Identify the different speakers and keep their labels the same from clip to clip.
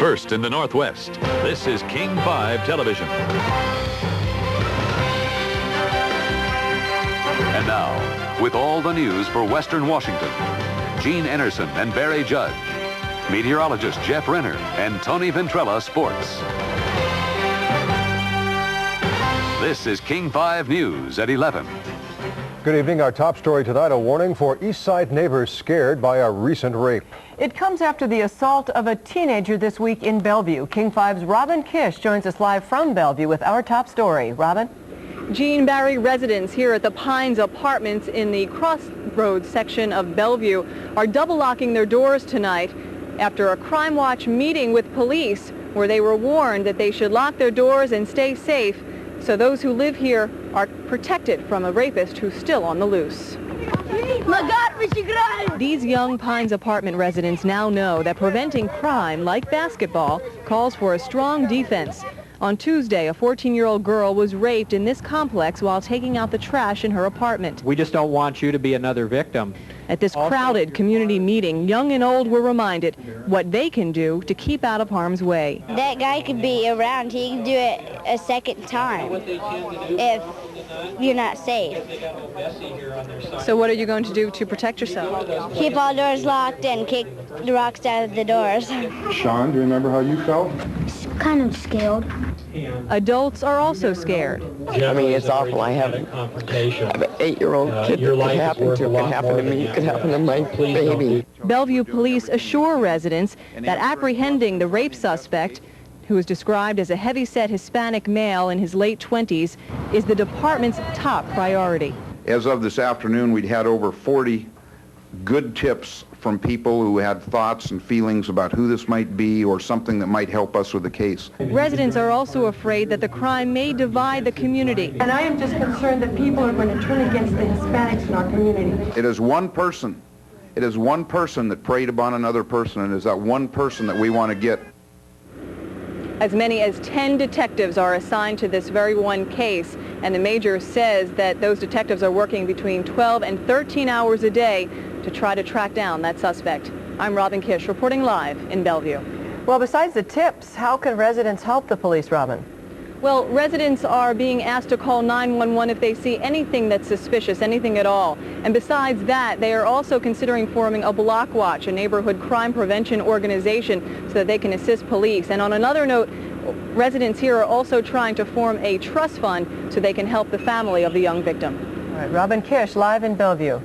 Speaker 1: First in the Northwest, this is King 5 Television. And now, with all the news for Western Washington, Gene Enersen and Barry Judge, meteorologist Jeff Renner, and Tony Ventrella Sports. This is King 5 News at 11.
Speaker 2: Good evening. Our top story tonight, a warning for East Side neighbors scared by a recent rape.
Speaker 3: It comes after the assault of a teenager this week in Bellevue. King 5's Robin Kish joins us live from Bellevue with our top story. Robin?
Speaker 4: Gene, Barry, residents here at the Pines Apartments in the Crossroads section of Bellevue are double locking their doors tonight after a Crime Watch meeting with police where they were warned that they should lock their doors and stay safe so those who live here are protected from a rapist who's still on the loose. These young Pines apartment residents now know that preventing crime, like basketball, calls for a strong defense. On Tuesday, a 14-year-old girl was raped in this complex while taking out the trash in her apartment.
Speaker 5: We just don't want you to be another victim.
Speaker 4: At this crowded community meeting, young and old were reminded what they can do to keep out of harm's way.
Speaker 6: That guy could be around. He can do it a second time if you're not safe.
Speaker 4: So what are you going to do to protect yourself?
Speaker 6: Keep all doors locked and kick the rocks out of the doors.
Speaker 2: Sean, do you remember how you felt?
Speaker 6: Kind of scared.
Speaker 4: Adults are also scared.
Speaker 7: I mean, it's awful. I have an 8-year-old kid that could happen to. It could happen to me. It could happen to my baby.
Speaker 4: Bellevue police assure residents that apprehending the rape suspect, who is described as a heavy-set Hispanic male in his late 20s, is the department's top priority.
Speaker 8: As of this afternoon, we'd had over 40 good tips from people who had thoughts and feelings about who this might be or something that might help us with the case.
Speaker 4: Residents are also afraid that the crime may divide the community.
Speaker 3: And I am just concerned that people are going to turn against the Hispanics in our community.
Speaker 8: It is one person. It is one person that preyed upon another person, and it is that one person that we want to get.
Speaker 4: As many as 10 detectives are assigned to this very one case, and the major says that those detectives are working between 12 and 13 hours a day to try to track down that suspect. I'm Robin Kish, reporting live in Bellevue.
Speaker 3: Well, besides the tips, how can residents help the police, Robin?
Speaker 4: Well, residents are being asked to call 911 if they see anything that's suspicious, anything at all. And besides that, they are also considering forming a block watch, a neighborhood crime prevention organization, so that they can assist police. And on another note, residents here are also trying to form a trust fund so they can help the family of the young victim.
Speaker 3: All right, Robin Kish, live in Bellevue.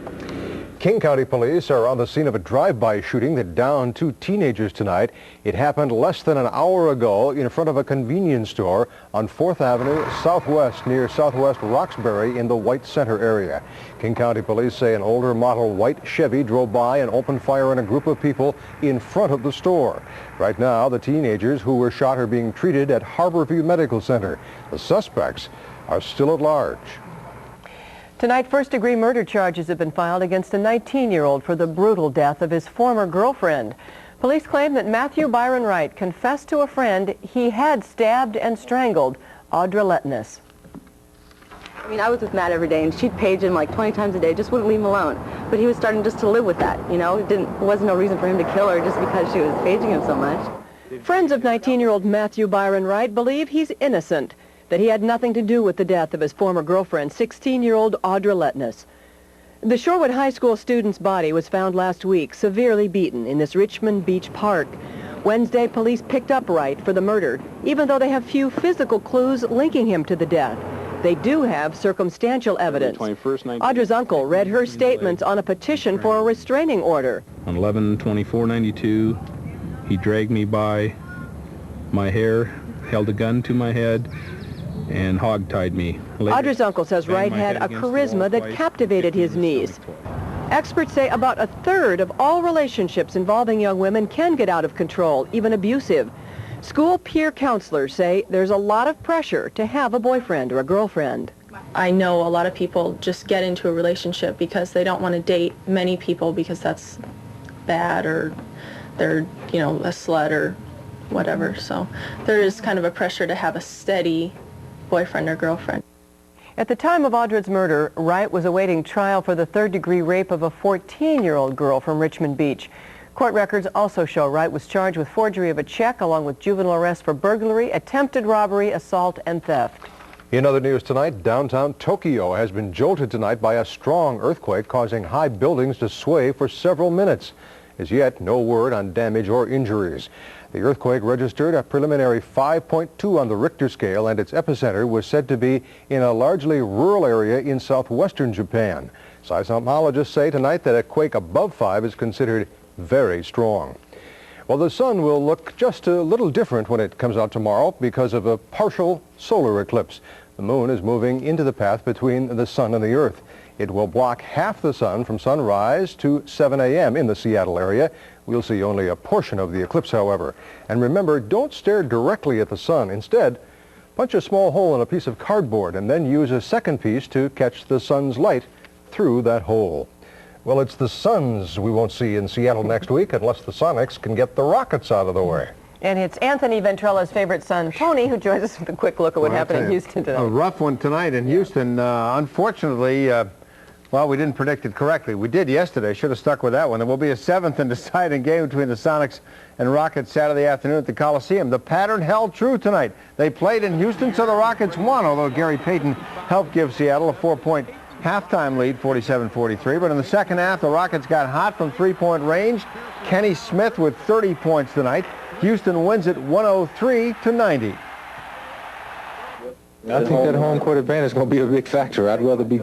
Speaker 2: King County police are on the scene of a drive-by shooting that downed 2 teenagers tonight. It happened less than an hour ago in front of a convenience store on 4th Avenue Southwest near Southwest Roxbury in the White Center area. King County police say an older model white Chevy drove by and opened fire on a group of people in front of the store. Right now, the teenagers who were shot are being treated at Harborview Medical Center. The suspects are still at large.
Speaker 3: Tonight, first-degree murder charges have been filed against a 19-year-old for the brutal death of his former girlfriend. Police claim that Matthew Byron Wright confessed to a friend he had stabbed and strangled Audra Letness.
Speaker 4: I mean, I was with Matt every day, and she'd page him like 20 times a day, just wouldn't leave him alone. But he was starting just to live with that, you know? There wasn't no reason for him to kill her just because she was paging him so much.
Speaker 3: Friends of 19-year-old Matthew Byron Wright believe he's innocent, that he had nothing to do with the death of his former girlfriend, 16-year-old Audra Letness. The Shorewood High School student's body was found last week, severely beaten in this Richmond Beach park. Wednesday, police picked up Wright for the murder, even though they have few physical clues linking him to the death. They do have circumstantial evidence. Audra's uncle read her statements on a petition for a restraining order.
Speaker 9: On 11/24/92, he dragged me by my hair, held a gun to my head, and hog-tied me.
Speaker 3: Audra's uncle says Wright had a charisma that captivated his niece. Experts say about a third of all relationships involving young women can get out of control, even abusive. School peer counselors say there's a lot of pressure to have a boyfriend or a girlfriend.
Speaker 10: I know a lot of people just get into a relationship because they don't want to date many people because that's bad, or they're, you know, a slut or whatever. So there is kind of a pressure to have a steady boyfriend or girlfriend.
Speaker 3: At the time of Audra's murder, Wright was awaiting trial for the third-degree rape of a 14-year-old girl from Richmond Beach. Court records also show Wright was charged with forgery of a check along with juvenile arrest for burglary, attempted robbery, assault, and theft.
Speaker 2: In other news tonight, downtown Tokyo has been jolted tonight by a strong earthquake causing high buildings to sway for several minutes. As yet, no word on damage or injuries. The earthquake registered a preliminary 5.2 on the Richter scale, and its epicenter was said to be in a largely rural area in southwestern Japan. Seismologists say tonight that a quake above 5 is considered very strong. Well, the sun will look just a little different when it comes out tomorrow because of a partial solar eclipse. The moon is moving into the path between the sun and the earth. It will block half the sun from sunrise to 7 a.m. in the Seattle area. We'll see only a portion of the eclipse, however. And remember, don't stare directly at the sun. Instead, punch a small hole in a piece of cardboard and then use a second piece to catch the sun's light through that hole. Well, it's the Suns we won't see in Seattle next week unless the Sonics can get the Rockets out of the way.
Speaker 3: And it's Anthony Ventrella's favorite son, Tony, who joins us with a quick look at what happened in Houston tonight.
Speaker 11: A rough one tonight in Houston. Unfortunately, well, we didn't predict it correctly. We did yesterday. Should have stuck with that one. There will be a 7th and deciding game between the Sonics and Rockets Saturday afternoon at the Coliseum. The pattern held true tonight. They played in Houston, so the Rockets won, although Gary Payton helped give Seattle a 4-point halftime lead, 47-43. But in the second half, the Rockets got hot from three-point range. Kenny Smith with 30 points tonight. Houston wins it 103-90.
Speaker 12: I think that home court advantage is going to be a big factor. I'd rather be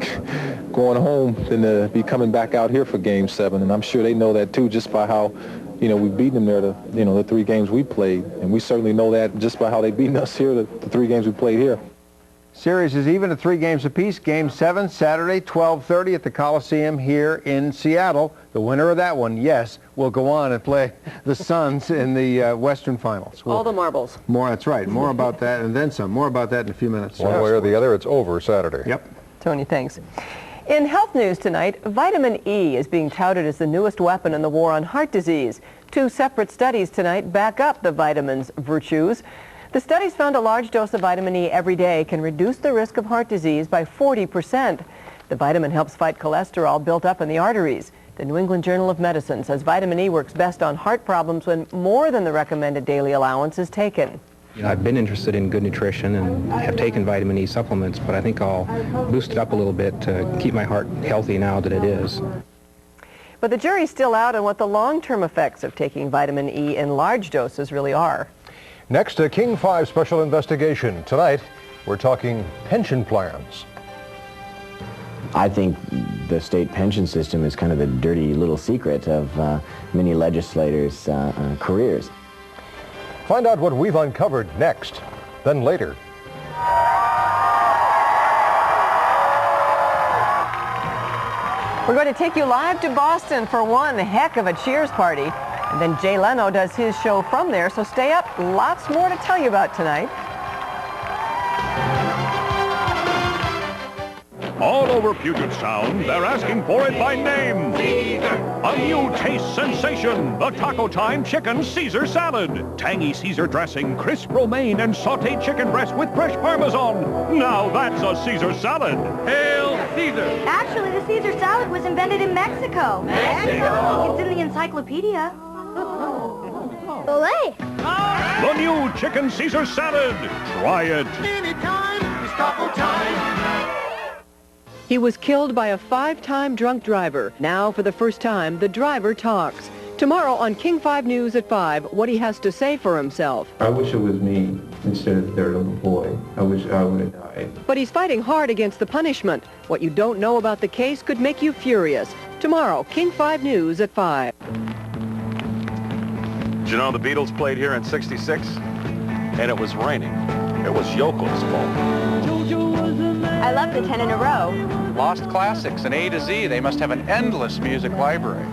Speaker 12: going home than to be coming back out here for Game 7, and I'm sure they know that too, just by how, we beat them there, the 3 games we played, and we certainly know that just by how they beaten us here, the 3 games we played here.
Speaker 11: Series is even at 3 games apiece. Game 7, Saturday, 12:30 at the Coliseum here in Seattle. The winner of that one, yes, will go on and play the Suns in the Western Finals.
Speaker 3: All the marbles.
Speaker 11: More, that's right. More about that and then some. More about that in a few minutes.
Speaker 2: One way or the other, it's over Saturday.
Speaker 11: Yep.
Speaker 3: Tony, thanks. In health news tonight, vitamin E is being touted as the newest weapon in the war on heart disease. 2 separate studies tonight back up the vitamin's virtues. The studies found a large dose of vitamin E every day can reduce the risk of heart disease by 40%. The vitamin helps fight cholesterol built up in the arteries. The New England Journal of Medicine says vitamin E works best on heart problems when more than the recommended daily allowance is taken.
Speaker 13: I've been interested in good nutrition and have taken vitamin E supplements, but I think I'll boost it up a little bit to keep my heart healthy now that it is.
Speaker 3: But the jury's still out on what the long-term effects of taking vitamin E in large doses really are.
Speaker 2: Next, a King 5 special investigation. Tonight, we're talking pension plans.
Speaker 14: I think the state pension system is kind of the dirty little secret of many legislators' careers.
Speaker 2: Find out what we've uncovered next, then later.
Speaker 3: We're going to take you live to Boston for one heck of a Cheers party. And then Jay Leno does his show from there, so stay up. Lots more to tell you about tonight.
Speaker 15: All over Puget Sound, they're asking for it by name. A new taste sensation, the Taco Time Chicken Caesar Salad. Tangy Caesar dressing, crisp romaine, and sautéed chicken breast with fresh Parmesan. Now that's a Caesar salad. Hail Caesar!
Speaker 16: Actually, the Caesar salad was invented in Mexico. Mexico? It's in the encyclopedia. Olé!
Speaker 15: The new Chicken Caesar Salad. Try it.
Speaker 16: Anytime, it's Taco Time.
Speaker 3: He was killed by a 5-time drunk driver. Now, for the first time, the driver talks. Tomorrow on King 5 News at 5, what he has to say for himself.
Speaker 12: I wish it was me instead of their little boy. I wish I would have died.
Speaker 3: But he's fighting hard against the punishment. What you don't know about the case could make you furious. Tomorrow, King 5 News at 5.
Speaker 17: Did you know the Beatles played here in '66? And it was raining. It was Yoko's fault.
Speaker 16: I love the 10 in a row.
Speaker 18: Lost classics and A to Z. They must have an endless music library.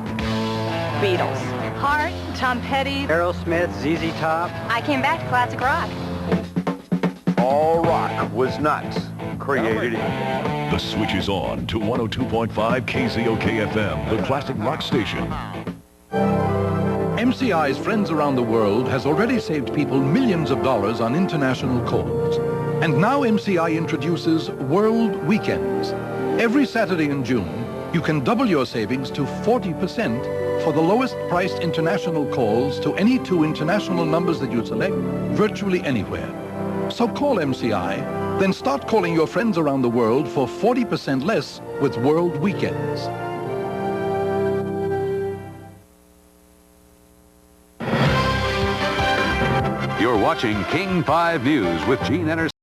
Speaker 16: Beatles. Heart, Tom Petty.
Speaker 19: Aerosmith, ZZ Top.
Speaker 16: I came back to classic rock.
Speaker 17: All rock was not created equal.
Speaker 15: The switch is on to 102.5 KZOK-FM, the classic rock station.
Speaker 20: MCI's Friends Around the World has already saved people millions of dollars on international calls. And now MCI introduces World Weekends. Every Saturday in June, you can double your savings to 40% for the lowest priced international calls to any 2 international numbers that you select virtually anywhere. So call MCI, then start calling your friends around the world for 40% less with World Weekends.
Speaker 1: You're watching King 5 News with Gene Enersen.